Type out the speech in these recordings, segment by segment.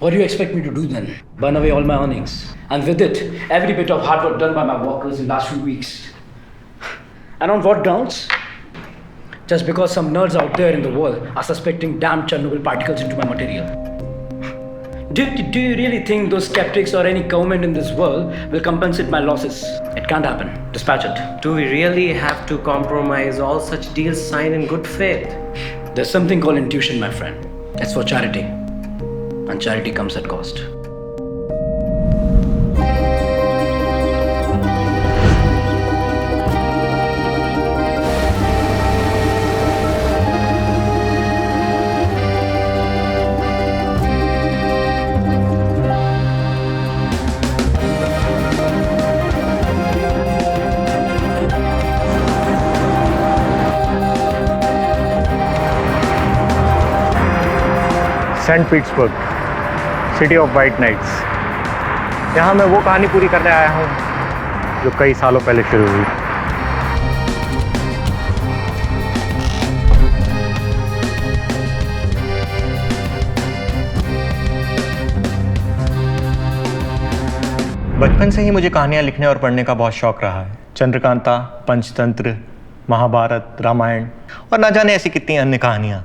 What do you expect me to do then? Burn away all my earnings. And with it, every bit of hard work done by my workers in the last few weeks. And on what grounds? Just because some nerds out there in the world are suspecting damn Chernobyl particles into my material. Do you really think those skeptics or any government in this world will compensate my losses? It can't happen. Dispatch it. Do we really have to compromise all such deals signed in good faith? There's something called intuition, my friend. It's for charity. And charity comes at cost. Saint Petersburg, city of white nights. यहाँ मैं वो कहानी पूरी करने आया हूँ जो कई सालों पहले शुरू हुई। बचपन से ही मुझे कहानियाँ लिखने और पढ़ने का बहुत शौक रहा है। चंद्रकांता, पंचतंत्र, महाभारत, रामायण और ना जाने ऐसी कितनी अन्य कहानियाँ।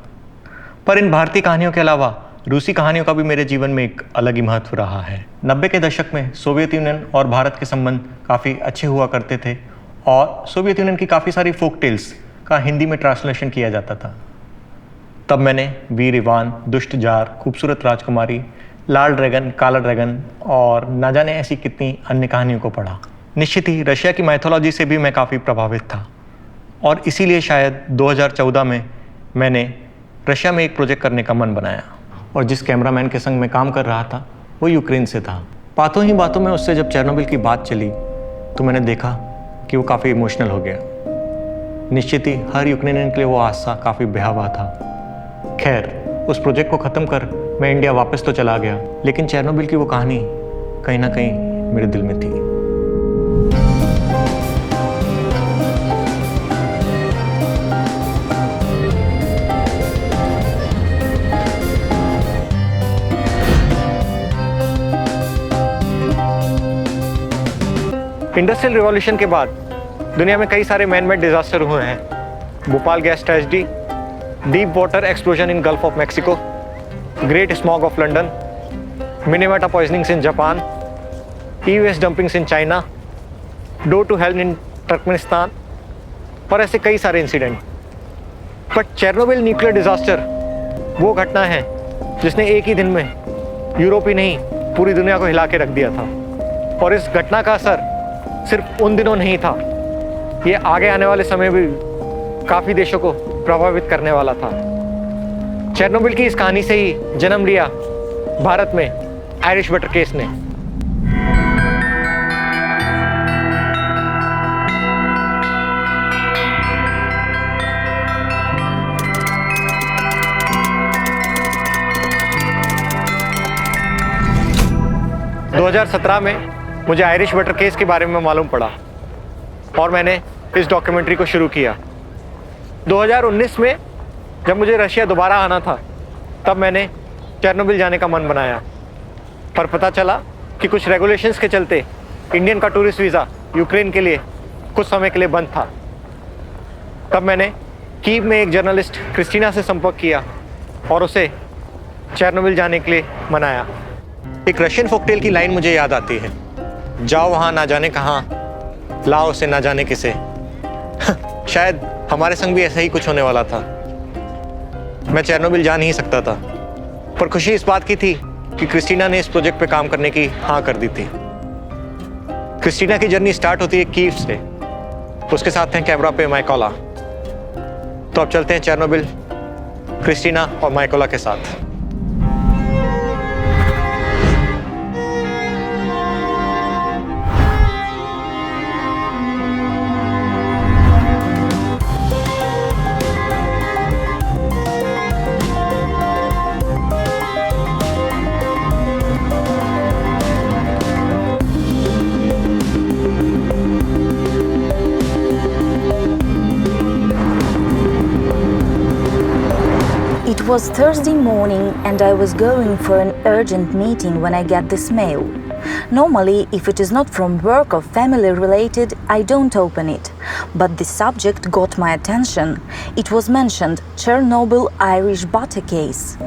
पर इन भारतीय कहानियों के अलावा रूसी कहानियों का भी मेरे जीवन में एक अलग ही महत्व रहा है। 90 के दशक में सोवियत यूनियन और भारत के संबंध काफ़ी अच्छे हुआ करते थे और सोवियत यूनियन की काफ़ी सारी फोक टेल्स का हिंदी में ट्रांसलेशन किया जाता था। तब मैंने वीर इवान, दुष्ट जार, खूबसूरत राजकुमारी, लाल ड्रैगन, काला ड्रैगन और ना जाने ऐसी कितनी अन्य कहानियों को पढ़ा। निश्चित ही रशिया की माइथोलॉजी से भी मैं काफ़ी प्रभावित था और इसीलिए शायद 2014 में मैंने रशिया में एक प्रोजेक्ट करने का मन बनाया और जिस कैमरामैन के संग मैं काम कर रहा था वो यूक्रेन से था। बातों ही बातों में उससे जब चेरनोबिल की बात चली तो मैंने देखा कि वो काफ़ी इमोशनल हो गया। निश्चित ही हर यूक्रेनियन के लिए वो हादसा काफ़ी भयावह था। खैर, उस प्रोजेक्ट को ख़त्म कर मैं इंडिया वापस तो चला गया, लेकिन चेरनोबिल की वो कहानी कहीं ना कहीं मेरे दिल में थी। इंडस्ट्रियल रिवॉल्यूशन के बाद दुनिया में कई सारे मैन मेड डिजास्टर हुए हैं। Bhopal gas tragedy, deep water explosion in gulf of Mexico, great smog of London, Minamata poisonings in Japan, e waste dumpings in China, door to hell in Turkmenistan और ऐसे कई सारे incident. But Chernobyl nuclear disaster वो घटना है जिसने एक ही दिन में यूरोप ही नहीं पूरी दुनिया को हिला के रख दिया था। और इस घटना का असर सिर्फ उन दिनों नहीं था, ये आगे आने वाले समय भी काफ़ी देशों को प्रभावित करने वाला था। चेरनोबिल की इस कहानी से ही जन्म लिया भारत में आयरिश बटर केस ने। दो 2017 में मुझे आयरिश बटर केस के बारे में मालूम पड़ा और मैंने इस डॉक्यूमेंट्री को शुरू किया। 2019 में जब मुझे रशिया दोबारा आना था तब मैंने चेरनोबिल जाने का मन बनाया, पर पता चला कि कुछ रेगुलेशंस के चलते इंडियन का टूरिस्ट वीज़ा यूक्रेन के लिए कुछ समय के लिए बंद था। तब मैंने कीव में एक जर्नलिस्ट क्रिस्टीना से संपर्क किया और उसे चेरनोबिल जाने के लिए मनाया। एक रशियन फोकटेल की लाइन मुझे याद आती है, जाओ वहाँ ना जाने कहाँ, लाओ उसे ना जाने किसे। शायद हमारे संग भी ऐसा ही कुछ होने वाला था। मैं चेरनोबिल जा नहीं सकता था, पर खुशी इस बात की थी कि क्रिस्टीना ने इस प्रोजेक्ट पे काम करने की हाँ कर दी थी। क्रिस्टीना की जर्नी स्टार्ट होती है कीव से, उसके साथ हैं कैमरा पे माइकोला। तो अब चलते हैं चेरनोबिल क्रिस्टीना और माइकोला के साथ। was Thursday morning and I was going for an urgent meeting when I get this mail. Normally, if it is not from work or family related, I don't open it. But the subject got my attention. It was mentioned Chernobyl Irish butter case.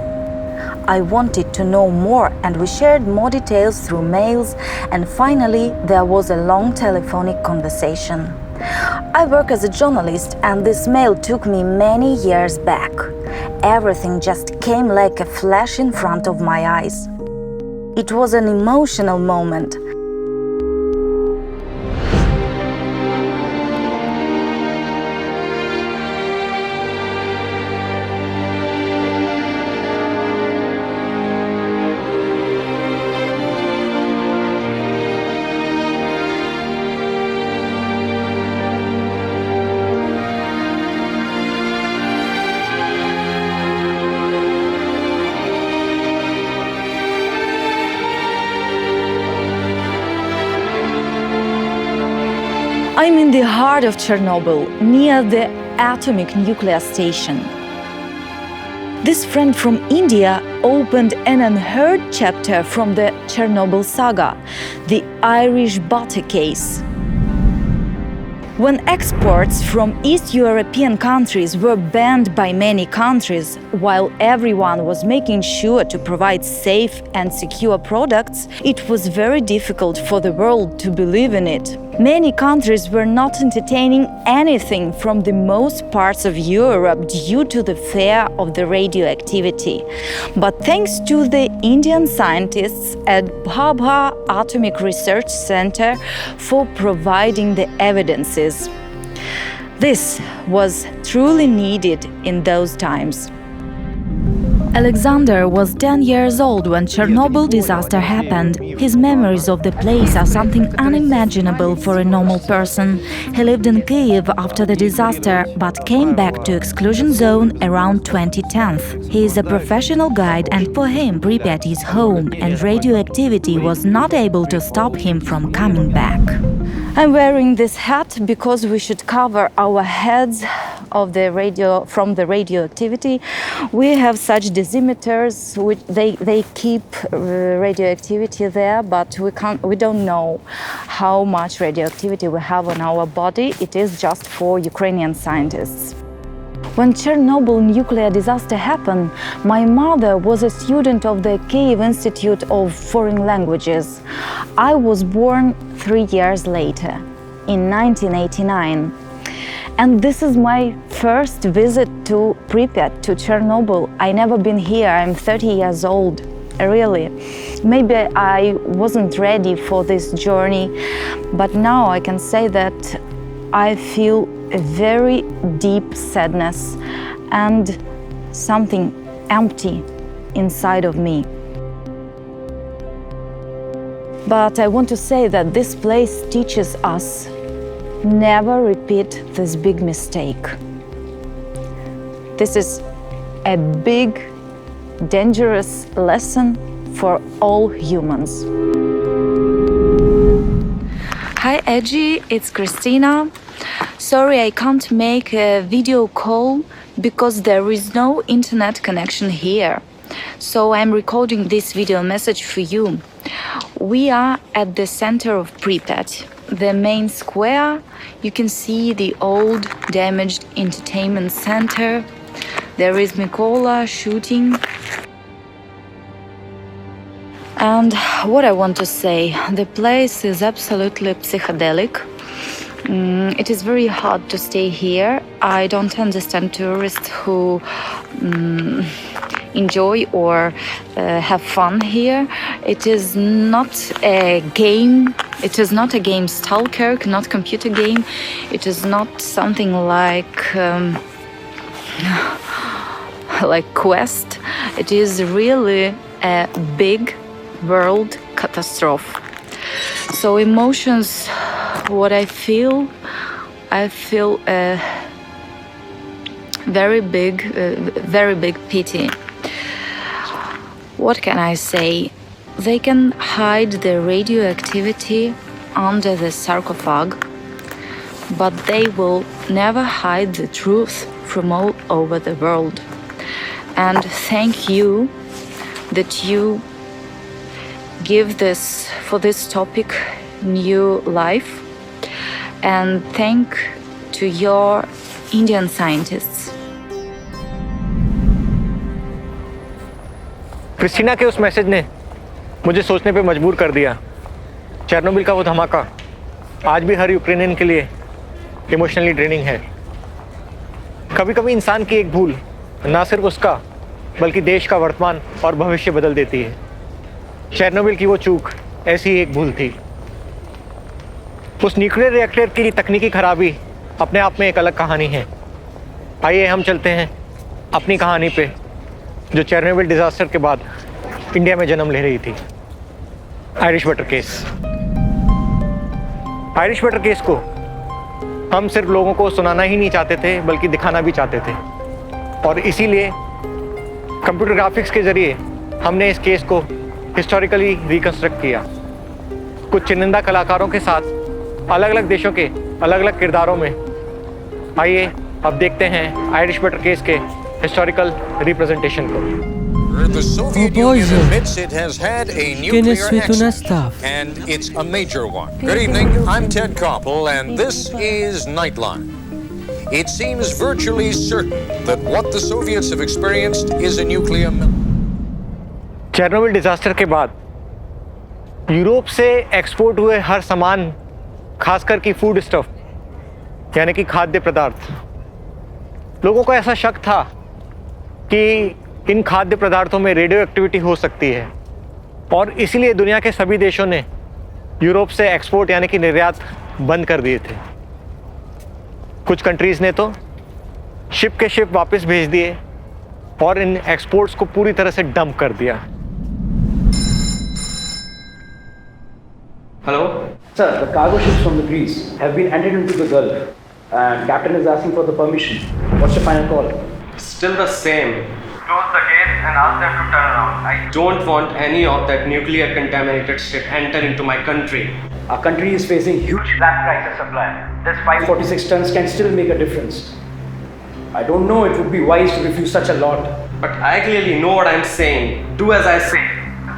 I wanted to know more and we shared more details through mails, and finally there was a long telephonic conversation. I work as a journalist and this mail took me many years back. Everything just came like a flash in front of my eyes. It was an emotional moment. I'm in the heart of Chernobyl, near the atomic nuclear station. This friend from India opened an unheard chapter from the Chernobyl Saga, the Irish butter case. When exports from East European countries were banned by many countries, while everyone was making sure to provide safe and secure products, it was very difficult for the world to believe in it. Many countries were not entertaining anything from the most parts of Europe due to the fear of the radioactivity. But thanks to the Indian scientists at Bhabha Atomic Research Center for providing the evidences. This was truly needed in those times. Alexander was 10 years old when Chernobyl disaster happened. His memories of the place are something unimaginable for a normal person. He lived in Kyiv after the disaster, but came back to exclusion zone around 2010. He is a professional guide, and for him Pripyat is home, and radioactivity was not able to stop him from coming back. I'm wearing this hat because we should cover our heads from the radioactivity. We have such dosimeters which they keep radioactivity there, but we don't know how much radioactivity we have on our body. It is just for Ukrainian scientists. When Chernobyl nuclear disaster happened, my mother was a student of the Kyiv Institute of Foreign Languages. I was born 3 years later, in 1989. And this is my first visit to Pripyat, to Chernobyl. I never been here, I'm 30 years old, really. Maybe I wasn't ready for this journey, but now I can say that I feel a very deep sadness and something empty inside of me. But I want to say that this place teaches us never repeat this big mistake. This is a big, dangerous lesson for all humans. Hi Edgy, it's Christina. Sorry I can't make a video call because there is no internet connection here. So I'm recording this video message for you. We are at the center of Pripyat, the main square. You can see the old damaged entertainment center. There is Mykola shooting. And what I want to say, the place is absolutely psychedelic. It is very hard to stay here. I don't understand tourists who enjoy or have fun here. It is not a game. It is not a game Stalker, not computer game. It is not something like Quest. It is really a big world catastrophe. So emotions, what I feel a very big pity. What can I say? They can hide the radioactivity under the sarcophag, but they will never hide the truth from all over the world. and thank you that you give this topic new life, and thank to your Indian scientists. Christina के उस message ने मुझे सोचने पे मजबूर कर दिया। Chernobyl का वो धमाका आज भी हर यूक्रेनियन के लिए इमोशनली ड्रेनिंग है। कभी कभी इंसान की एक भूल ना सिर्फ उसका बल्कि देश का वर्तमान और भविष्य बदल देती है। चेरनोबिल की वो चूक ऐसी ही एक भूल थी। उस न्यूक्लियर रिएक्टर की तकनीकी खराबी अपने आप में एक अलग कहानी है। आइए हम चलते हैं अपनी कहानी पे, जो चेरनोबिल डिजास्टर के बाद इंडिया में जन्म ले रही थी। Irish butter case. Irish butter case को हम सिर्फ लोगों को सुनाना ही नहीं चाहते थे बल्कि दिखाना भी चाहते थे, और इसीलिए कंप्यूटर ग्राफिक्स के जरिए हमने इस केस को हिस्टोरिकली रिकंस्ट्रक्ट किया। कुछ चुनिंदा कलाकारों के साथ अलग अलग देशों के अलग अलग किरदारों में। आइए अब देखते हैं आयरिश बटर केस के हिस्टोरिकल रिप्रेजेंटेशन को। The Soviet Union admits it has had a nuclear accident, and it's a major one. Good evening, I'm Ted Koppel, and this is Nightline. It seems virtually certain that what the Soviets have experienced is a nuclear Chernobyl disaster के बाद Europe से export हुए हर सामान, खासकर कि food stuff यानी कि खाद्य पदार्थ, लोगों को ऐसा शक था कि इन खाद्य पदार्थों में रेडियो एक्टिविटी हो सकती है, और इसीलिए दुनिया के सभी देशों ने यूरोप से एक्सपोर्ट यानी कि निर्यात बंद कर दिए थे। कुछ कंट्रीज़ ने तो शिप के शिप वापस भेज दिए और इन एक्सपोर्ट्स को पूरी तरह से डंप कर दिया। Hello? Sir, the cargo ships from the Greece have been entered into the Gulf, and captain is asking for the permission. What's your final call? Still the same. Close the gate and ask them to turn around. I Don't want any of that nuclear contaminated shit enter into my country. Our country is facing huge black prices supply. This 546 tons can still make a difference. I don't know, it would be wise to refuse such a lot. But I clearly know what I'm saying. Do as I say.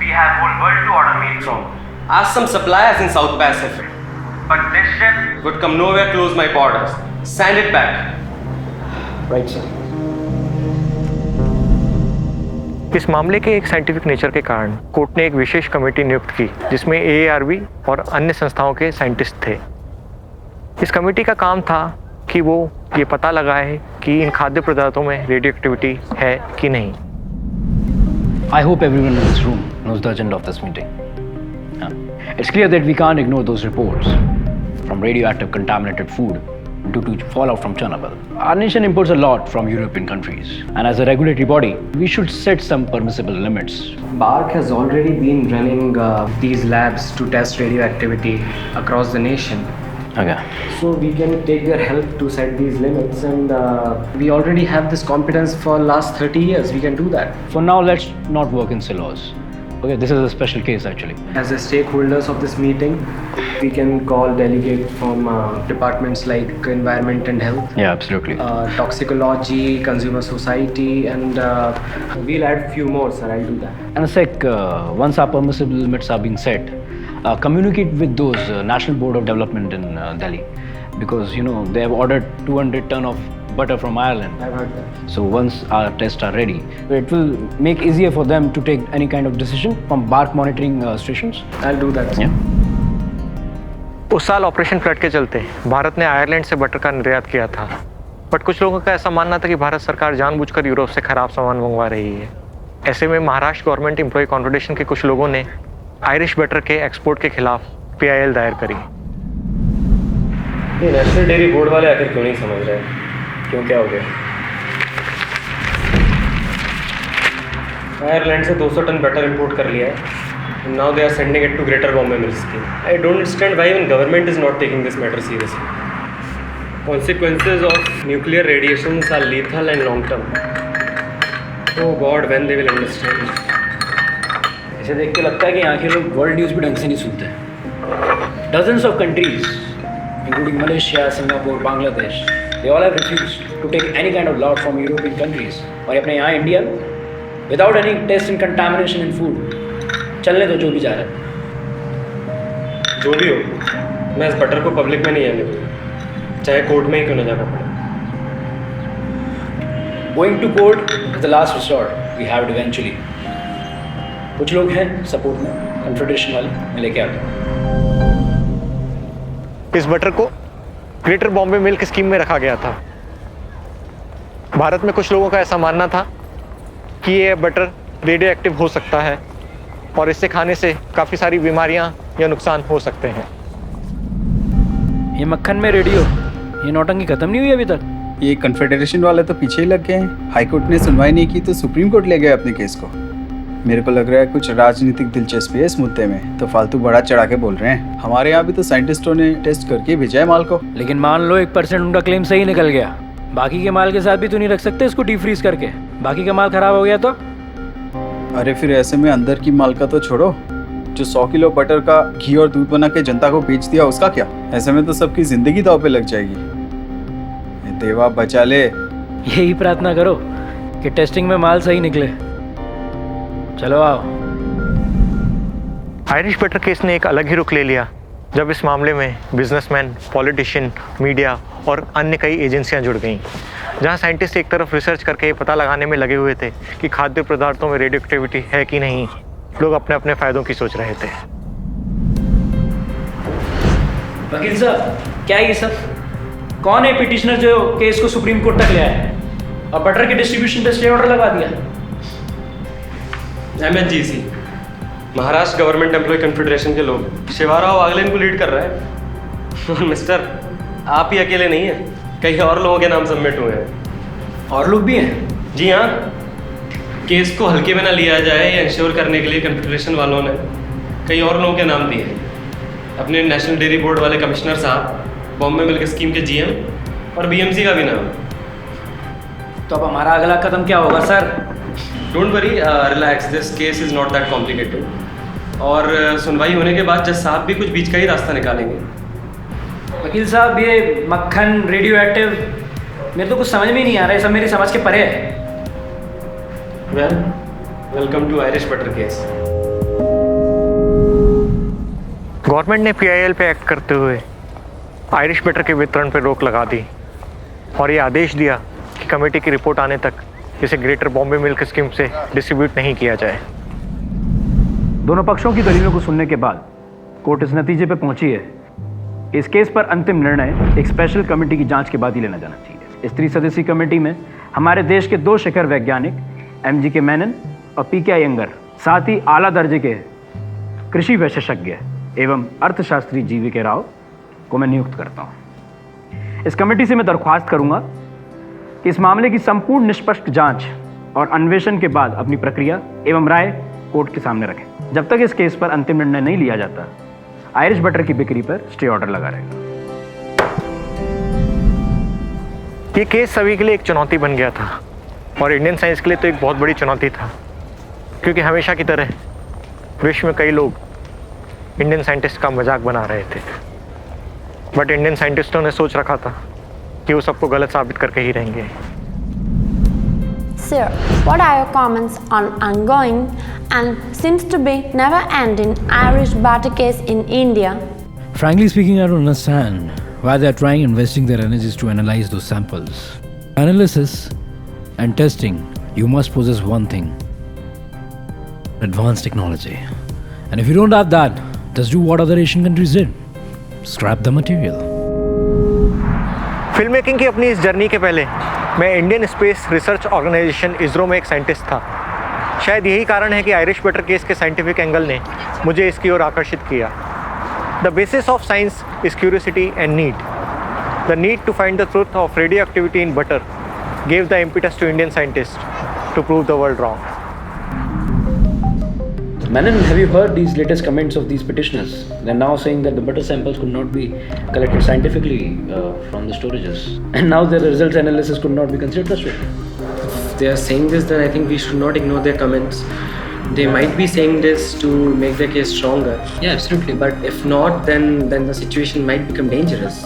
we have whole world to order meat from. Ask some suppliers in South Pacific. But this ship Would come nowhere close my borders. Send it back. Right, sir. इस मामले के एक scientific nature के कारण court ने एक विशेष committee नियुक्त की जिसमें AARV और अन्य संस्थाओं के साइंटिस्ट थे। इस कमेटी का काम था कि वो ये पता लगाए कि इन खाद्य पदार्थों में रेडियो एक्टिविटी है कि नहीं। I hope everyone in this room knows the agenda of this meeting. It's clear that we can't ignore those reports from radioactive contaminated food due to fallout from Chernobyl. Our nation imports a lot from European countries, and as a regulatory body, we should set some permissible limits. BARC has already been running these labs to test radioactivity across the nation. Okay. So we can take their help to set these limits, and we already have this competence for last 30 years. We can do that. For now, let's not work in silos. Okay, this is a special case actually. As the stakeholders of this meeting, we can call delegates from departments like environment and health, Yeah, absolutely. toxicology, consumer society, and we'll add few more, sir. I'll do that. And a sec, once our permissible limits are being set, communicate with those National Board of Development in Delhi, because they have ordered 200 ton of butter from Ireland. I've heard that. So once our tests are ready, it will make easier for them to take any kind of decision from BARC monitoring stations. I'll do that, sir. उस साल operation flood के चलते भारत ने Ireland से butter का निर्यात किया था, बट कुछ लोगों का ऐसा मानना था कि भारत सरकार जानबूझकर यूरोप से खराब सामान मंगवा रही है। ऐसे में महाराष्ट्र गवर्नमेंट एम्प्लॉय कॉन्फेडरेशन के कुछ लोगों ने आयरिश बटर के एक्सपोर्ट के खिलाफ PIL दायर करी। ये नेशनल डेयरी बोर्ड वाले आखिर क्यों नहीं समझ रहे? क्यों, क्या हो गया? आयरलैंड से 200 टन बटर इंपोर्ट कर लिया है। Now they are sending it to Greater Bombay Mill scheme. I don't understand why even government is not taking this matter seriously. Consequences of nuclear radiations are lethal and long term. Oh God, when they will understand. इसे देख के लगता है कि यहाँ के लोग world news भी ढंग से नहीं सुनते। Dozens of countries, including Malaysia, Singapore, Bangladesh, they all have refused. to take any kind of lot from European countries. और अपने यहाँ India without any test and contamination in food, चलने दो जो भी जा रहा है. जो भी हो, मैं इस बटर को पब्लिक में नहीं आने दूंगा, चाहे कोर्ट में ही क्यों ना जाना पड़े. Going to court is the last resort. We have it eventually. कुछ लोग हैं सपोर्ट में, कन्फेडरेशन वाले, मैं लेके आता हूँ. इस बटर को ग्रेटर बॉम्बे मिल्क स्कीम में रखा गया था. भारत में कुछ लोगों का ऐसा मानना था कि ये बटर रेडियो एक्टिव हो सकता है और इससे खाने से काफ़ी सारी बीमारियां या नुकसान हो सकते हैं. ये मक्खन में रेडियो, ये नौटंकी खत्म नहीं हुई अभी तक. ये कन्फेडरेशन वाले तो पीछे ही लग गए हैं. हाई कोर्ट ने सुनवाई नहीं की तो सुप्रीम कोर्ट ले गए अपने केस को. मेरे को लग रहा है कुछ राजनीतिक दिलचस्पी है इस मुद्दे में, तो फालतू बड़ा चढ़ा के बोल रहे हैं. हमारे यहाँ भी तो साइंटिस्टों ने टेस्ट करके भेजा है माल को. लेकिन मान लो 1% उनका क्लेम सही निकल गया, बाकी के माल के साथ भी तो नहीं रख सकते इसको डीप फ्रीज करके. बाकी का माल खराब हो गया तो? अरे फिर ऐसे में अंदर की माल का तो छोड़ो, जो 100 किलो बटर का घी और दूध बना के जनता को बेच दिया उसका क्या? ऐसे में तो सबकी जिंदगी दांव पे लग जाएगी. देवा बचा ले. यही प्रार्थना करो कि टेस्टिंग में माल सही निकले. चलो आओ. आयरिश बटर केस ने एक अलग ही रुख ले लिया जब इस मामले में बिजनेसमैन, पॉलिटिशियन, मीडिया और अन्य कई एजेंसियां जुड़ गईं. जहां साइंटिस्ट एक तरफ रिसर्च करके पता लगाने में लगे हुए थे कि खाद्य पदार्थों में रेडियो एक्टिविटी है कि नहीं, लोग अपने अपने फायदों की सोच रहे थे. वकील साहब, क्या है ये सब? कौन है पिटिशनर जो केस को सुप्रीम कोर्ट तक ले आया और बटर के डिस्ट्रीब्यूशन पे स्टे ऑर्डर लगा दिया? MHGC, Maharashtra government employ confederation के लोग. शिवाराव अगले इनको लीड कर रहा है. मिस्टर, आप ही अकेले नहीं हैं, कई और लोगों के नाम सबमिट हुए हैं. और लोग भी हैं? जी हाँ. केस को हल्के में ना लिया जाए या इंश्योर करने के लिए कन्फेडरेशन वालों ने कई और लोगों के नाम दिए. अपने नेशनल डेयरी बोर्ड वाले कमिश्नर साहब, बॉम्बे मिल्क स्कीम के GM और BMC का भी नाम. तो अब हमारा अगला कदम क्या होगा sir? Don't worry, relax, this case is not that complicated. और सुनवाई होने के बाद जज साहब भी कुछ बीच का ही रास्ता निकालेंगे. वकील साहब, ये मक्खन रेडियो एक्टिव मेरे तो कुछ समझ में नहीं आ रहा है. सब मेरी समझ के परे है. Welcome to Irish butter case. Government ने PIL पे एक्ट करते हुए आयरिश बटर के वितरण पर रोक लगा दी और ये आदेश दिया कि कमेटी की रिपोर्ट आने तक इसे ग्रेटर बॉम्बे मिल्क स्कीम से डिस्ट्रीब्यूट नहीं किया जाए. दोनों पक्षों की दलीलों को सुनने के बाद कोर्ट इस नतीजे पर पहुंची है, इस केस पर अंतिम निर्णय एक स्पेशल कमेटी की जांच के बाद ही लेना जाना चाहिए. इस 3 सदस्यीय कमेटी में हमारे देश के 2 शिखर वैज्ञानिक MG मेनन और PK अयंगर, साथ ही आला दर्जे के कृषि विशेषज्ञ एवं अर्थशास्त्री GVK राव को मैं नियुक्त करता हूँ. इस कमेटी से मैं दरख्वास्त करूंगा कि इस मामले की संपूर्ण निष्पक्ष जांच और अन्वेषण के बाद अपनी प्रक्रिया एवं राय कोर्ट के सामने रखें. जब तक इस केस पर अंतिम निर्णय नहीं लिया जाता, आयरिश बटर की बिक्री पर स्टे ऑर्डर लगा रहेगा. ये केस सभी के लिए एक चुनौती बन गया था और इंडियन साइंस के लिए तो एक बहुत बड़ी चुनौती था, क्योंकि हमेशा की तरह विश्व में कई लोग इंडियन साइंटिस्ट का मजाक बना रहे थे. बट इंडियन साइंटिस्टों ने सोच रखा था कि वो सबको गलत साबित करके ही रहेंगे. Sir, what are your comments on ongoing and seems to be never-ending Irish butter case in India? Frankly speaking, I don't understand why they are trying investing their energies to analyze those samples. Analysis and testing, you must possess one thing: advanced technology. And if you don't have that, just do what other Asian countries did. Scrap the material. Film making की अपनी इस journey के पहले मैं Indian Space Research Organisation ISRO में एक scientist था. शायद यही कारण है कि आयरिश बटर केस के साइंटिफिक एंगल ने मुझे इसकी ओर आकर्षित किया. The basis of science is curiosity and need. The need to find the truth of radioactivity in butter gave the impetus to Indian scientists to prove the world wrong. Menon, have you heard these latest comments of these petitioners? They're now saying that the butter samples could not be collected scientifically from the storages, and now their results analysis could not be considered trustworthy. If they are saying this, then I think we should not ignore their comments. They might be saying this to make their case stronger. Yeah, absolutely. But if not, then the situation might become dangerous.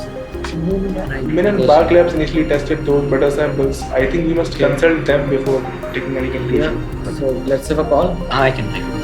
Min and Bark Labs initially tested those butter samples. I think we must consult them before taking any conclusion. Yeah. So let's have a call. I can take it.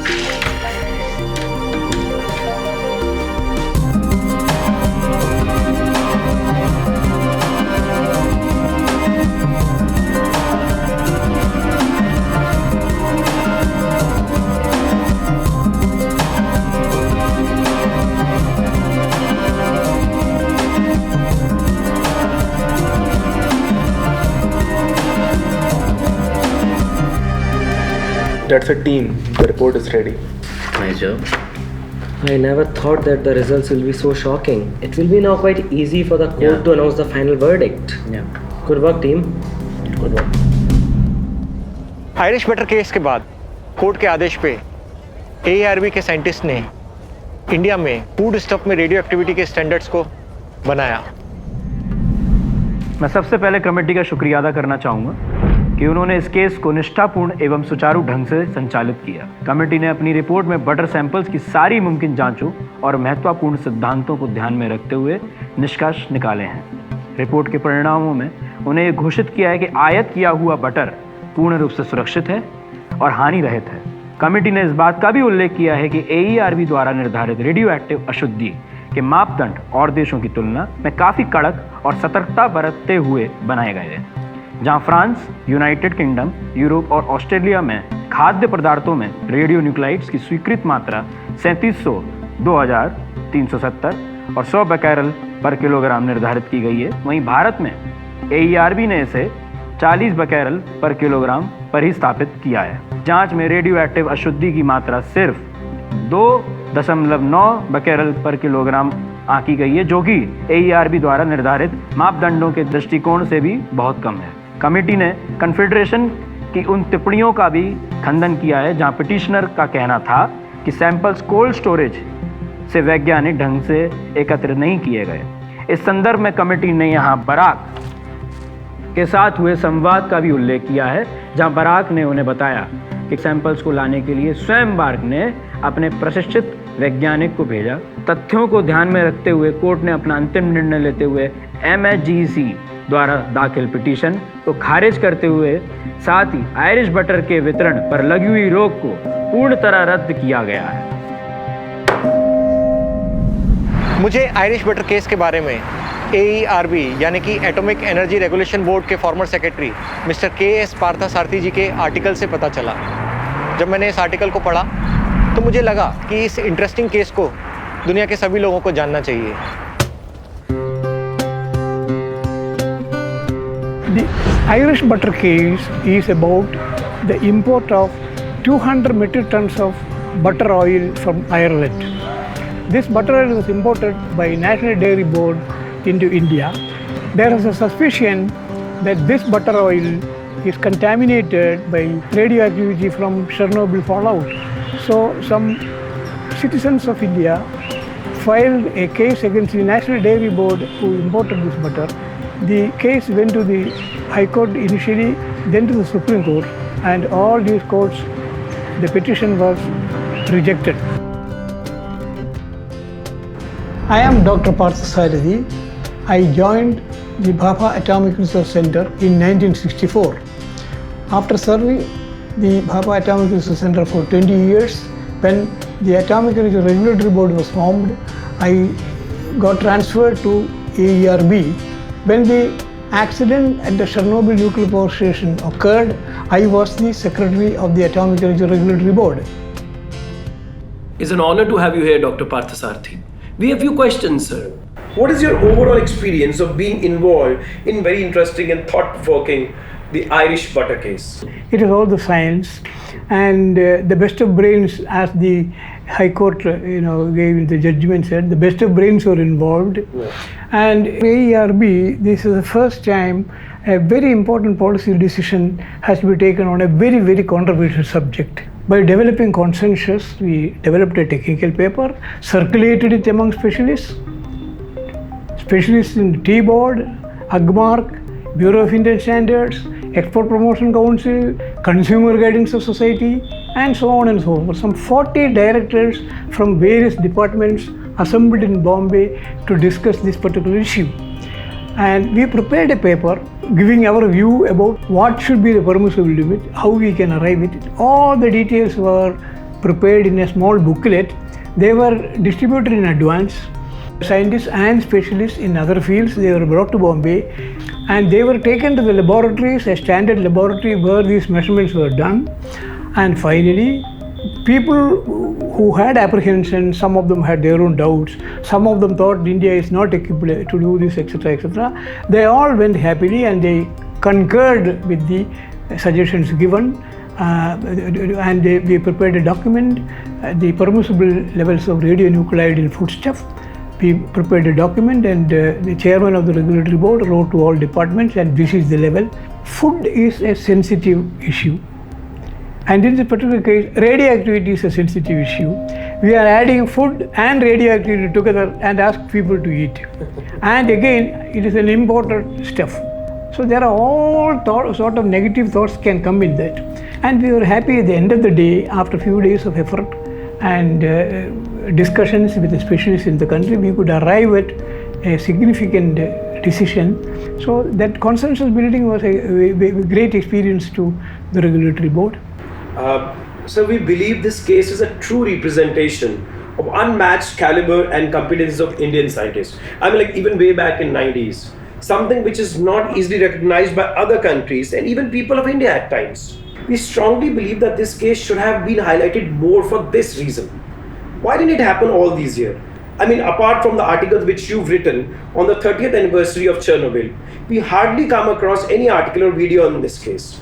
That's a team. The report is ready. Nice job. I never thought that the results will be so shocking. It will be now quite easy for the court to announce the final verdict. Yeah. Good work, team. Good work. Irish butter case के बाद court के आदेश पे AARB के scientist ने India में food stuff में radio activity के standards को बनाया। मैं सबसे पहले कमेटी का शुक्रिया अदा करना चाहूँगा कि उन्होंने इस केस को निष्ठापूर्ण एवं सुचारू ढंग से संचालित किया। कमेटी ने अपनी रिपोर्ट में बटर सैंपल्स की सारी मुमकिन जांचों और महत्वपूर्ण सिद्धांतों को ध्यान में रखते हुए निष्कर्ष निकाले हैं। रिपोर्ट के परिणामों में उन्हें घोषित किया है कि आयात किया हुआ बटर पूर्ण रूप से सुरक्षित है और हानि रहित है। कमेटी ने इस बात का भी उल्लेख किया है कि AARB द्वारा निर्धारित रेडियो एक्टिव अशुद्धि के मापदंड और देशों की तुलना में काफ़ी कड़क और सतर्कता बरतते हुए बनाए गए हैं। जहां फ्रांस, यूनाइटेड किंगडम, यूरोप और ऑस्ट्रेलिया में खाद्य पदार्थों में रेडियो न्यूक्लाइड्स की स्वीकृत मात्रा 3700, 2000, 370 और 100 बैकेरल पर किलोग्राम निर्धारित की गई है, वहीं भारत में AARB ने इसे 40 बैकेरल पर किलोग्राम पर ही स्थापित किया है। जांच में रेडियो एक्टिव अशुद्धि की मात्रा सिर्फ 2.9 बैकेरल पर किलोग्राम आंकी गई है, जो कि AARB द्वारा निर्धारित मापदंडों के दृष्टिकोण से भी बहुत कम है। कमेटी ने कन्फेडरेशन की उन टिप्पणियों का भी खंडन किया है जहां पिटिशनर का कहना था कि सैंपल्स कोल्ड स्टोरेज से वैज्ञानिक ढंग से एकत्र नहीं किए गए। इस संदर्भ में कमेटी ने यहां बराक के साथ हुए संवाद का भी उल्लेख किया है, जहां बराक ने उन्हें बताया कि सैंपल्स को लाने के लिए स्वयं बार्क ने अपने प्रशिक्षित वैज्ञानिक को भेजा। तथ्यों को ध्यान में रखते हुए कोर्ट ने अपना अंतिम निर्णय लेते हुए MHGC द्वारा दाखिल पिटीशन को खारिज करते हुए साथ ही आयरिश बटर के वितरण पर लगी हुई रोक को पूर्ण तरह रद्द किया गया है। मुझे आयरिश बटर केस के बारे में AERB यानी कि एटॉमिक एनर्जी रेगुलेशन बोर्ड के former secretary mister KS Parthasarathy ji के आर्टिकल से पता चला। जब मैंने इस आर्टिकल को पढ़ा तो मुझे लगा कि इस इंटरेस्टिंग केस को दुनिया के सभी लोगों को जानना चाहिए। The Irish butter case is about the import of 200 metric tons of butter oil from Ireland. This butter oil was imported by National Dairy Board into India. There is a suspicion that this butter oil is contaminated by radioactivity from Chernobyl fallout. So some citizens of India filed a case against the National Dairy Board who imported this butter. The case went to the High Court initially, then to the Supreme Court, and all these courts, the petition was rejected. I am Dr. Parthasarathi. I joined the Bhabha Atomic Research Center in 1964. After serving the Bhabha Atomic Research Center for 20 years, when the Atomic Energy Regulatory Board was formed, I got transferred to AERB. When the accident at the Chernobyl nuclear power station occurred, I was the secretary of the Atomic Energy Regulatory Board. It's an honor to have you here, Dr. Parthasarathi. We have a few questions, sir. What is your overall experience of being involved in very interesting and thought-provoking the Irish butter case? It is all the science, and the best of brains, as the High Court, gave the judgment said, the best of brains were involved. Yeah. And AERB, this is the first time a very important policy decision has to be taken on a very, very controversial subject. By developing consensus, we developed a technical paper, circulated it among specialists in Tea Board, AGMARC, Bureau of Indian Standards, Export Promotion Council, Consumer Guidance of Society, and so on and so forth. Some 40 directors from various departments assembled in Bombay to discuss this particular issue. And we prepared a paper giving our view about what should be the permissible limit, how we can arrive at it. All the details were prepared in a small booklet. They were distributed in advance. Scientists and specialists in other fields, they were brought to Bombay and they were taken to the laboratories, a standard laboratory where these measurements were done. And finally, people who had apprehension, some of them had their own doubts, some of them thought India is not equipped to do this, etc., etc. They all went happily and they concurred with the suggestions given. And we prepared a document, the permissible levels of radionuclide in foodstuff. We prepared a document and the chairman of the regulatory board wrote to all departments, and this is the level. Food is a sensitive issue. And in this particular case, radioactivity is a sensitive issue. We are adding food and radioactivity together and ask people to eat. And again, it is an imported stuff. So there are all sort of negative thoughts can come in that. And we were happy at the end of the day, after a few days of effort and discussions with the specialists in the country, we could arrive at a significant decision. So that consensus building was a great experience to the regulatory board. So we believe this case is a true representation of unmatched caliber and competence of Indian scientists. I mean, like even way back in 90s, something which is not easily recognized by other countries and even people of India at times. We strongly believe that this case should have been highlighted more for this reason. Why didn't it happen all these years? I mean, apart from the articles which you've written on the 30th anniversary of Chernobyl, we hardly come across any article or video on this case.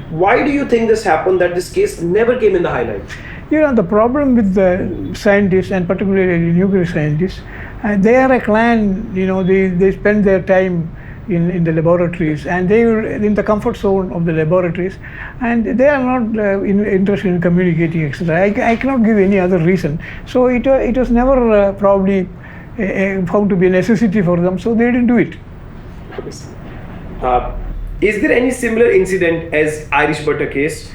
Why do you think this happened, that this case never came in the highlight? You know, the problem with the scientists, and particularly nuclear scientists, they are a clan, you know, they spend their time in the laboratories and they are in the comfort zone of the laboratories and they are not interested in communicating, etc. I cannot give any other reason. So it was never probably found to be a necessity for them, so they didn't do it. Is there any similar incident as Irish butter case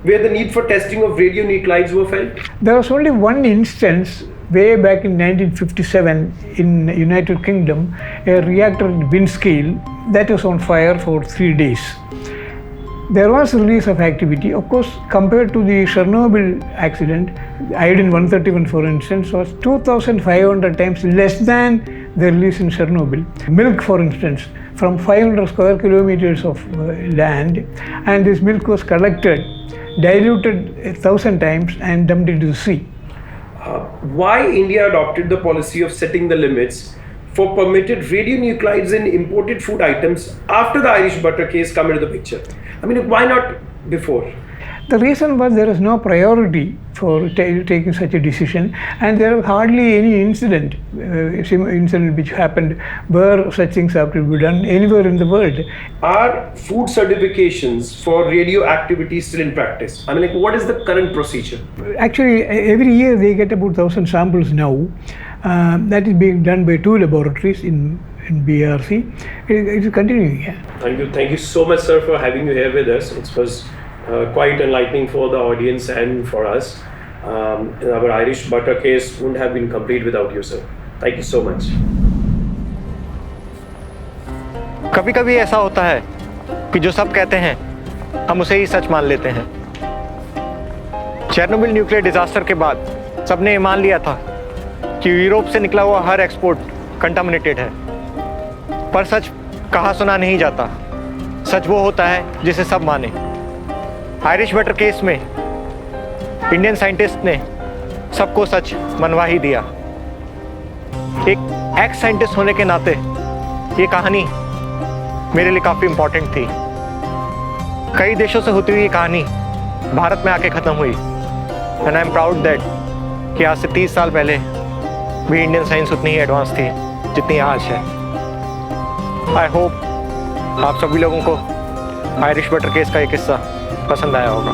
where the need for testing of radionuclides were felt? There was only one instance way back in 1957 in United Kingdom, a reactor in Windscale that was on fire for 3 days. There was a release of activity. Of course, compared to the Chernobyl accident, iodine-131 for instance was 2,500 times less than the release in Chernobyl. Milk, for instance, from 500 square kilometers of land, and this milk was collected, diluted 1,000 times and dumped into the sea. Why India adopted the policy of setting the limits for permitted radionuclides in imported food items after the Irish butter case come into the picture? I mean, why not before? The reason was there is no priority for taking such a decision, and there was hardly any incident which happened where such things have to be done anywhere in the world. Are food certifications for radioactivity still in practice? I mean, like, what is the current procedure? Actually, every year they get about 1,000 samples now. That is being done by 2 laboratories in BRC. It is continuing. Yeah. Thank you so much, sir, for having you here with us. It was quite enlightening for the audience and for us. Our Irish butter case wouldn't have been complete without you, sir. Thank you so much. कभी कभी ऐसा होता है कि जो सब कहते हैं हम उसे ही सच मान लेते हैं। चेरनोबिल न्यूक्लियर डिजास्टर के बाद सबने ये मान लिया था कि यूरोप से निकला हुआ हर एक्सपोर्ट कंटामिनेटेड है, पर सच कहा सुना नहीं जाता। सच वो होता है जिसे सब माने। आयरिश बटर केस में इंडियन साइंटिस्ट ने सबको सच मनवा ही दिया। एक एक्स साइंटिस्ट होने के नाते ये कहानी मेरे लिए काफ़ी इम्पोर्टेंट थी। कई देशों से होती हुई ये कहानी भारत में आके ख़त्म हुई, and I am proud that कि आज से 30 साल पहले भी इंडियन साइंस उतनी ही एडवांस थी जितनी आज है। आई होप आप सभी लोगों को आयरिश बटर केस का ये किस्सा पसंद आया होगा।